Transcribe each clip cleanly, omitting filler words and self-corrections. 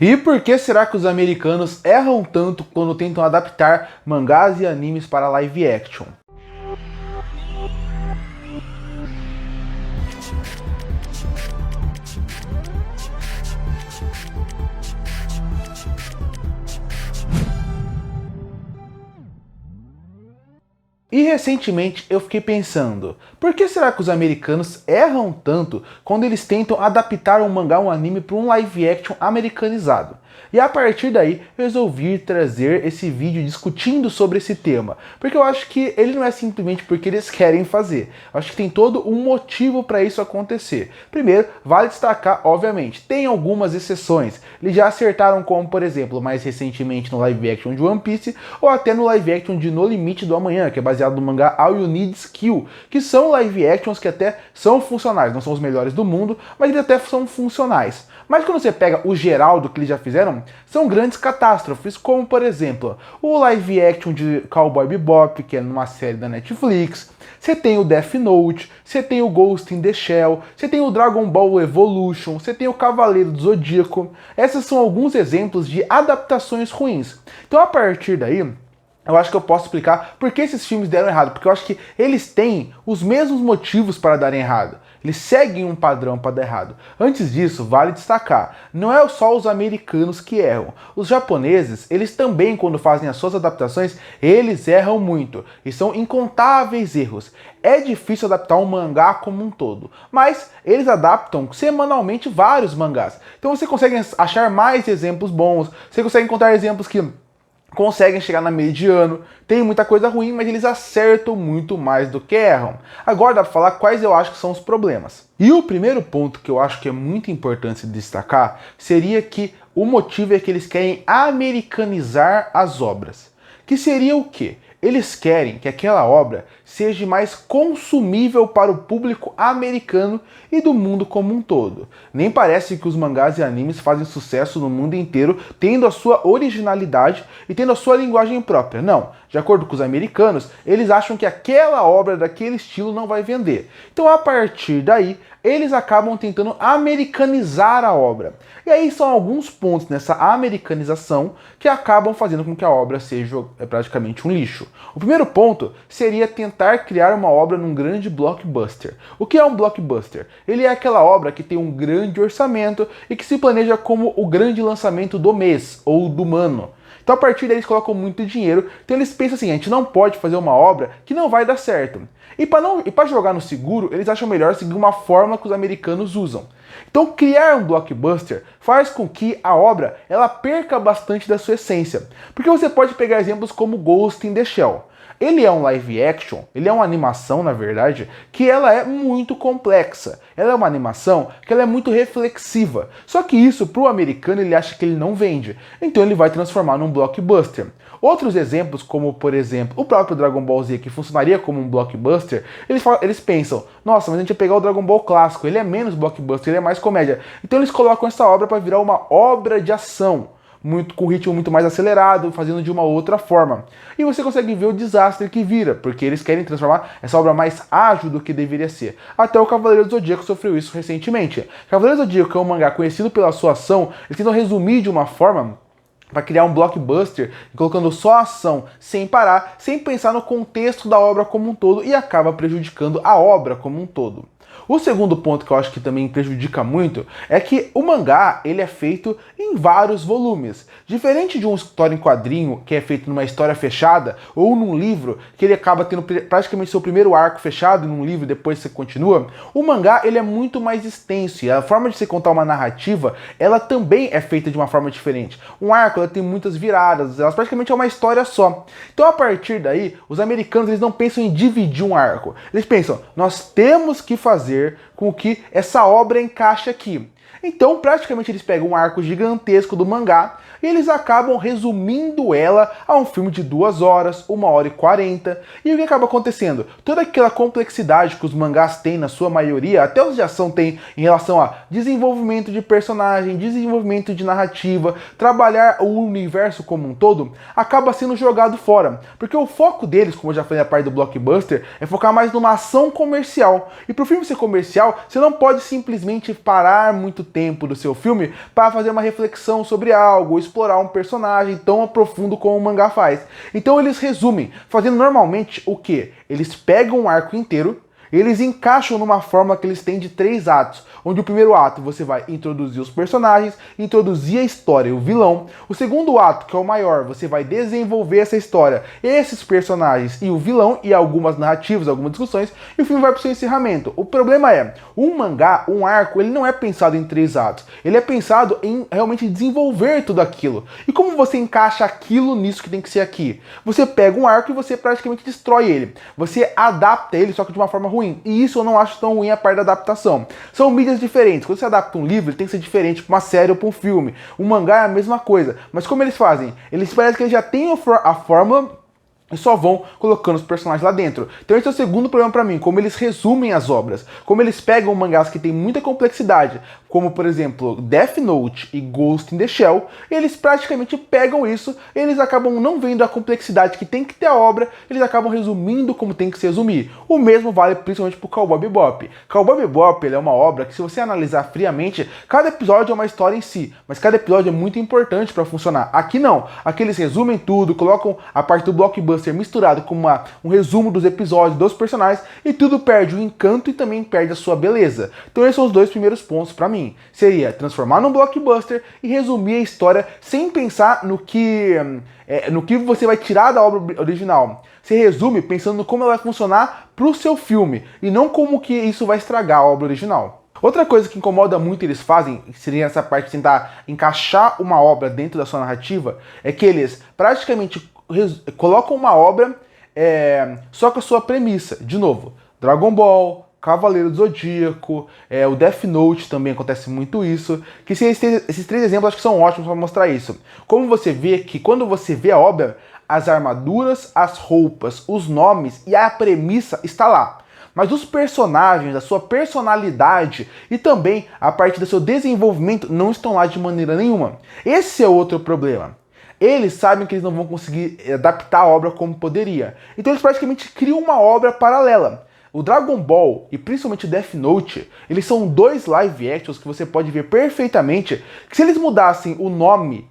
E por que será que os americanos erram tanto quando tentam adaptar mangás e animes para live action? E recentemente eu fiquei pensando, por que será que os americanos erram tanto quando eles tentam adaptar um mangá ou um anime para um live action americanizado? E a partir daí eu resolvi trazer esse vídeo discutindo sobre esse tema, porque eu acho que ele não é simplesmente porque eles querem fazer, eu acho que tem todo um motivo para isso acontecer. Primeiro, vale destacar, obviamente, tem algumas exceções, eles já acertaram como, por exemplo, mais recentemente no live action de One Piece, ou até no live action de No Limite do Amanhã, que é baseado no mangá All You Need Is Kill, que são live actions que até são funcionais, não são os melhores do mundo, mas eles até são funcionais. Mas quando você pega o geral do que eles já fizeram, são grandes catástrofes, como por exemplo, o live action de Cowboy Bebop, que é numa série da Netflix, você tem o Death Note, você tem o Ghost in the Shell, você tem o Dragon Ball Evolution, você tem o Cavaleiro do Zodíaco. Esses são alguns exemplos de adaptações ruins. Então a partir daí, eu acho que eu posso explicar por que esses filmes deram errado, porque eu acho que eles têm os mesmos motivos para darem errado. Eles seguem um padrão para dar errado. Antes disso, vale destacar, não é só os americanos que erram. Os japoneses, eles também, quando fazem as suas adaptações, eles erram muito. E são incontáveis erros. É difícil adaptar um mangá como um todo, mas eles adaptam semanalmente vários mangás. Então você consegue achar mais exemplos bons, você consegue encontrar exemplos que conseguem chegar na mediano, tem muita coisa ruim, mas eles acertam muito mais do que erram. Agora dá pra falar quais eu acho que são os problemas. E o primeiro ponto que eu acho que é muito importante destacar seria que o motivo é que eles querem americanizar as obras. Que seria o quê? Eles querem que aquela obra seja mais consumível para o público americano e do mundo como um todo. Nem parece que os mangás e animes fazem sucesso no mundo inteiro, tendo a sua originalidade e tendo a sua linguagem própria. Não. De acordo com os americanos, eles acham que aquela obra daquele estilo não vai vender. Então, a partir daí, eles acabam tentando americanizar a obra. E aí são alguns pontos nessa americanização que acabam fazendo com que a obra seja praticamente um lixo. O primeiro ponto seria tentar criar uma obra num grande blockbuster. O que é um blockbuster? Ele é aquela obra que tem um grande orçamento e que se planeja como o grande lançamento do mês ou do ano. Então a partir daí eles colocam muito dinheiro, então eles pensam assim, a gente não pode fazer uma obra que não vai dar certo. E para jogar no seguro, eles acham melhor seguir uma fórmula que os americanos usam. Então criar um blockbuster faz com que a obra ela perca bastante da sua essência. Porque você pode pegar exemplos como Ghost in the Shell. Ele é um live action, ele é uma animação, na verdade, que ela é muito complexa. Ela é uma animação que ela é muito reflexiva. Só que isso, para o americano, ele acha que ele não vende. Então ele vai transformar num blockbuster. Outros exemplos, como por exemplo, o próprio Dragon Ball Z, que funcionaria como um blockbuster, eles pensam, nossa, mas a gente ia pegar o Dragon Ball clássico, ele é menos blockbuster, ele é mais comédia. Então eles colocam essa obra para virar uma obra de ação. Com ritmo muito mais acelerado, fazendo de uma outra forma. E você consegue ver o desastre que vira, porque eles querem transformar essa obra mais ágil do que deveria ser. Até o Cavaleiro do Zodíaco sofreu isso recentemente. Cavaleiro do Zodíaco é um mangá conhecido pela sua ação, eles tentam resumir de uma forma para criar um blockbuster, colocando só ação, sem parar, sem pensar no contexto da obra como um todo, e acaba prejudicando a obra como um todo. O segundo ponto que eu acho que também prejudica muito é que o mangá ele é feito em vários volumes. Diferente de uma história em quadrinho, que é feito numa história fechada, ou num livro, que ele acaba tendo praticamente seu primeiro arco fechado num livro e depois você continua, o mangá ele é muito mais extenso e a forma de se contar uma narrativa, ela também é feita de uma forma diferente. Um arco ela tem muitas viradas, ela praticamente é uma história só. Então a partir daí, os americanos eles não pensam em dividir um arco. Eles pensam, nós temos que fazer com que essa obra encaixe aqui. Então, praticamente eles pegam um arco gigantesco do mangá e eles acabam resumindo ela a um filme de 2 horas, 1h40. E o que acaba acontecendo? Toda aquela complexidade que os mangás têm na sua maioria, até os de ação têm em relação a desenvolvimento de personagem, desenvolvimento de narrativa, trabalhar o universo como um todo, acaba sendo jogado fora. Porque o foco deles, como eu já falei na parte do blockbuster, é focar mais numa ação comercial. E para o filme ser comercial, você não pode simplesmente parar muitas muito tempo do seu filme para fazer uma reflexão sobre algo, explorar um personagem tão profundo como o mangá faz. Então eles resumem, fazendo normalmente o quê? Eles pegam um arco inteiro, eles encaixam numa fórmula que eles têm de 3 atos, onde o primeiro ato você vai introduzir os personagens, introduzir a história e o vilão. O segundo ato, que é o maior, você vai desenvolver essa história, esses personagens e o vilão e algumas narrativas, algumas discussões, e o filme vai para o seu encerramento. O problema é, um mangá, um arco, ele não é pensado em 3 atos, ele é pensado em realmente desenvolver tudo aquilo. E como você encaixa aquilo nisso que tem que ser aqui? Você pega um arco e você praticamente destrói ele. Você adapta ele, só que de uma forma ruim. E isso eu não acho tão ruim a parte da adaptação. São mídias diferentes. Quando você adapta um livro, ele tem que ser diferente para uma série ou para um filme. Um mangá é a mesma coisa. Mas como eles fazem? Eles parecem que eles já têm a fórmula e só vão colocando os personagens lá dentro. Então esse é o segundo problema pra mim, como eles resumem as obras. Como eles pegam mangás que tem muita complexidade, como por exemplo Death Note e Ghost in the Shell, eles praticamente pegam isso, eles acabam não vendo a complexidade que tem que ter a obra, eles acabam resumindo como tem que se resumir. O mesmo vale principalmente pro Cowboy Bebop. Cowboy Bebop, ele é uma obra que, se você analisar friamente, cada episódio é uma história em si, mas cada episódio é muito importante para funcionar. Aqui não, aqui eles resumem tudo, colocam a parte do blockbuster misturado com um resumo dos episódios, dos personagens, e tudo perde o encanto e também perde a sua beleza. Então esses são os 2 primeiros pontos pra mim. Seria transformar num blockbuster e resumir a história sem pensar no que você vai tirar da obra original. Você resume pensando no como ela vai funcionar pro seu filme, e não como que isso vai estragar a obra original. Outra coisa que incomoda muito eles fazem, seria essa parte de tentar encaixar uma obra dentro da sua narrativa, é que eles praticamente colocam uma obra só com a sua premissa. De novo, Dragon Ball, Cavaleiro do Zodíaco, o Death Note também acontece muito isso. Que esses 3 exemplos acho que são ótimos para mostrar isso. Como você vê que quando você vê a obra, as armaduras, as roupas, os nomes e a premissa está lá. Mas os personagens, a sua personalidade e também a parte do seu desenvolvimento não estão lá de maneira nenhuma. Esse é outro problema. Eles sabem que eles não vão conseguir adaptar a obra como poderia. Então eles praticamente criam uma obra paralela. O Dragon Ball e principalmente o Death Note, eles são 2 live actions que você pode ver perfeitamente que, se eles mudassem o nome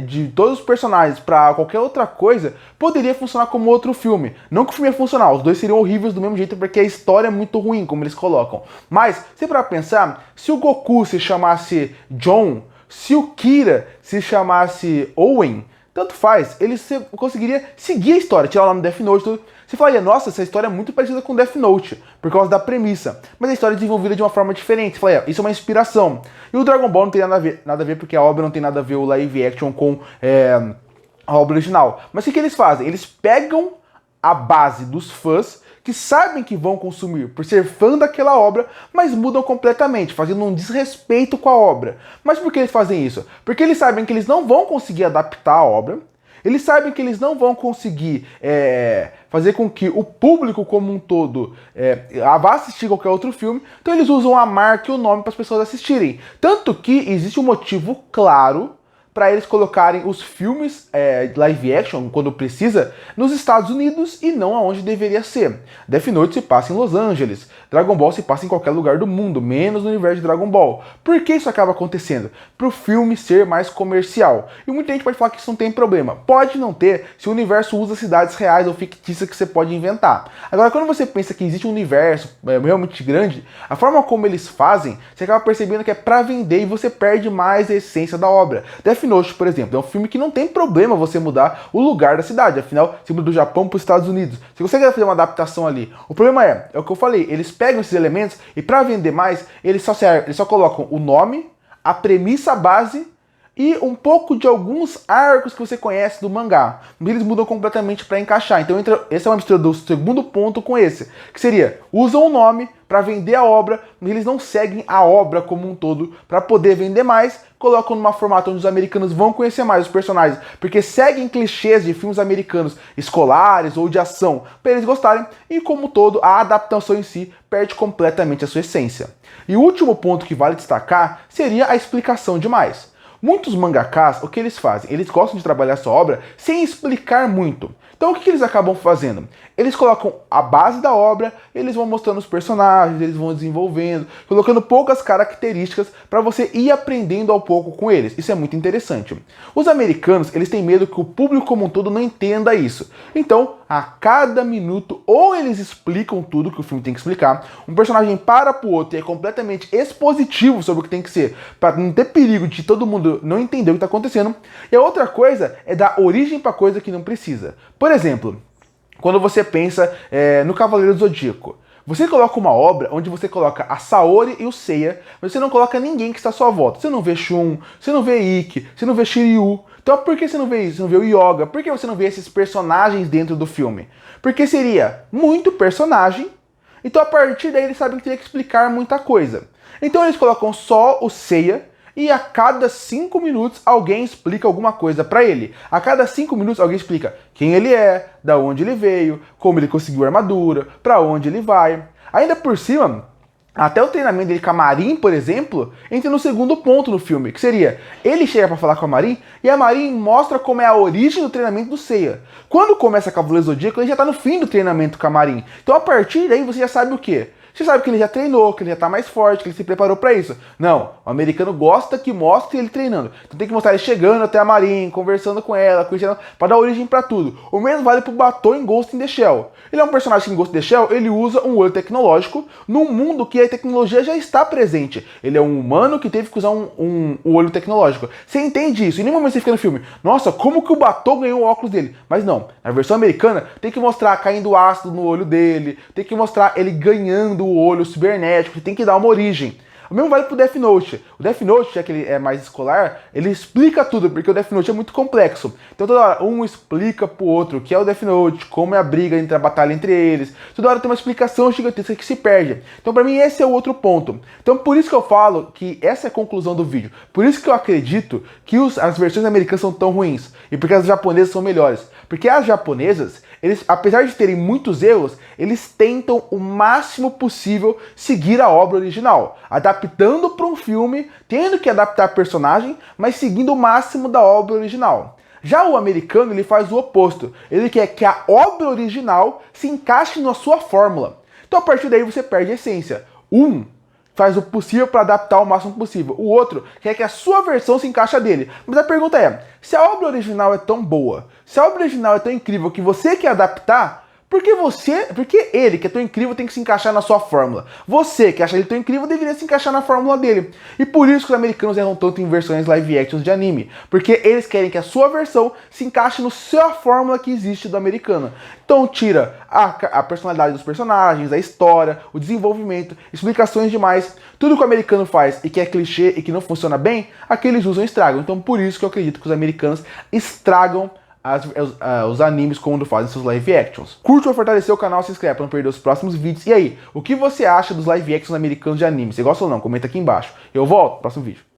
de todos os personagens para qualquer outra coisa, poderia funcionar como outro filme. Não que o filme ia funcionar, os 2 seriam horríveis do mesmo jeito, porque a história é muito ruim, como eles colocam. Mas, se para pensar, se o Goku se chamasse John, se o Kira se chamasse Owen, tanto faz, ele conseguiria seguir a história, tirar o nome Death Note e tudo. Você falaria, nossa, essa história é muito parecida com Death Note, por causa da premissa. Mas a história é desenvolvida de uma forma diferente. Você falaria, isso é uma inspiração. E o Dragon Ball não tem nada a ver, porque a obra não tem nada a ver, o live action, com a obra original. Mas o que eles fazem? Eles pegam a base dos fãs, que sabem que vão consumir por ser fã daquela obra, mas mudam completamente, fazendo um desrespeito com a obra. Mas por que eles fazem isso? Porque eles sabem que eles não vão conseguir adaptar a obra, eles sabem que eles não vão conseguir fazer com que o público como um todo vá assistir qualquer outro filme, então eles usam a marca e o nome para as pessoas assistirem. Tanto que existe um motivo claro para eles colocarem os filmes live action, quando precisa, nos Estados Unidos e não aonde deveria ser. Death Note se passa em Los Angeles, Dragon Ball se passa em qualquer lugar do mundo, menos no universo de Dragon Ball. Por que isso acaba acontecendo? Para o filme ser mais comercial. E muita gente pode falar que isso não tem problema. Pode não ter se o universo usa cidades reais ou fictícias que você pode inventar. Agora, quando você pensa que existe um universo realmente grande, a forma como eles fazem, você acaba percebendo que é para vender e você perde mais a essência da obra. Death Note, por exemplo, é um filme que não tem problema você mudar o lugar da cidade. Afinal, você muda do Japão para os Estados Unidos. Você consegue fazer uma adaptação ali. O problema é o que eu falei, eles pegam esses elementos e, para vender mais, eles só colocam o nome, a premissa base e um pouco de alguns arcos que você conhece do mangá. Eles mudam completamente para encaixar. Então essa é uma mistura do segundo ponto com esse, que seria, usam o nome para vender a obra, mas eles não seguem a obra como um todo para poder vender mais, colocam numa formato onde os americanos vão conhecer mais os personagens, porque seguem clichês de filmes americanos escolares ou de ação, para eles gostarem, e como todo, a adaptação em si perde completamente a sua essência. E o último ponto que vale destacar seria a explicação demais. Muitos mangakás, o que eles fazem? Eles gostam de trabalhar sua obra sem explicar muito. Então o que eles acabam fazendo? Eles colocam a base da obra, eles vão mostrando os personagens, eles vão desenvolvendo, colocando poucas características para você ir aprendendo ao pouco com eles. Isso é muito interessante. Os americanos, eles têm medo que o público como um todo não entenda isso. Então, a cada minuto, ou eles explicam tudo que o filme tem que explicar, um personagem para pro outro e é completamente expositivo sobre o que tem que ser, para não ter perigo de todo mundo não entender o que está acontecendo. E a outra coisa é dar origem para coisa que não precisa. Por exemplo, quando você pensa no Cavaleiro do Zodíaco, você coloca uma obra onde você coloca a Saori e o Seiya, mas você não coloca ninguém que está à sua volta. Você não vê Shun, você não vê Ikki, você não vê Shiryu. Então por que você não vê isso? Você não vê o Yoga? Por que você não vê esses personagens dentro do filme? Porque seria muito personagem, então a partir daí eles sabem que teria que explicar muita coisa. Então eles colocam só o Seiya, e a cada 5 minutos alguém explica alguma coisa pra ele. A cada 5 minutos alguém explica quem ele é, da onde ele veio, como ele conseguiu a armadura, pra onde ele vai. Ainda por cima, até o treinamento dele com a Marin, por exemplo, entra no segundo ponto no filme, que seria, ele chega pra falar com a Marin, e a Marin mostra como é a origem do treinamento do Seiya. Quando começa Cavaleiro Zodíaco, ele já tá no fim do treinamento com a Marin. Então a partir daí você já sabe o quê? Você sabe que ele já treinou, que ele já tá mais forte, que ele se preparou pra isso. Não, o americano gosta que mostre ele treinando. Então tem que mostrar ele chegando até a Marin, conversando com ela, pra dar origem pra tudo. O mesmo vale pro Batou em Ghost in the Shell. Ele é um personagem que em Ghost in the Shell, ele usa um olho tecnológico num mundo que a tecnologia já está presente. Ele é um humano que teve que usar um olho tecnológico. Você entende isso? Em nenhum momento você fica no filme, nossa, como que o Batou ganhou o óculos dele? Mas não, na versão americana tem que mostrar caindo ácido no olho dele, tem que mostrar ele ganhando o olho cibernético, tem que dar uma origem. O mesmo vale pro Death Note. O Death Note, já que ele é mais escolar, ele explica tudo, porque o Death Note é muito complexo. Então toda hora um explica pro outro o que é o Death Note, como é a briga entre a batalha entre eles. Toda hora tem uma explicação gigantesca que se perde. Então pra mim esse é o outro ponto. Então por isso que eu falo que essa é a conclusão do vídeo. Por isso que eu acredito que as versões americanas são tão ruins. E porque as japonesas são melhores. Porque as japonesas, eles, apesar de terem muitos erros, eles tentam o máximo possível seguir a obra original, adaptando para um filme, tendo que adaptar personagem, mas seguindo o máximo da obra original. Já o americano, ele faz o oposto. Ele quer que a obra original se encaixe na sua fórmula. Então a partir daí você perde a essência. Faz o possível para adaptar o máximo possível. O outro quer que a sua versão se encaixe dele. Mas a pergunta é, se a obra original é tão boa, se a obra original é tão incrível que você quer adaptar, por que ele, que é tão incrível, tem que se encaixar na sua fórmula? Você, que acha ele tão incrível, deveria se encaixar na fórmula dele. E por isso que os americanos erram tanto em versões live actions de anime. Porque eles querem que a sua versão se encaixe na sua fórmula que existe do americano. Então tira a personalidade dos personagens, a história, o desenvolvimento, explicações demais. Tudo que o americano faz e que é clichê e que não funciona bem, aqueles usam e estragam. Então por isso que eu acredito que os americanos estragam os animes quando fazem seus live actions. Curte ou fortalecer o canal, se inscreve para não perder os próximos vídeos. E aí, o que você acha dos live actions americanos de anime? Você gosta ou não? Comenta aqui embaixo. Eu volto no próximo vídeo.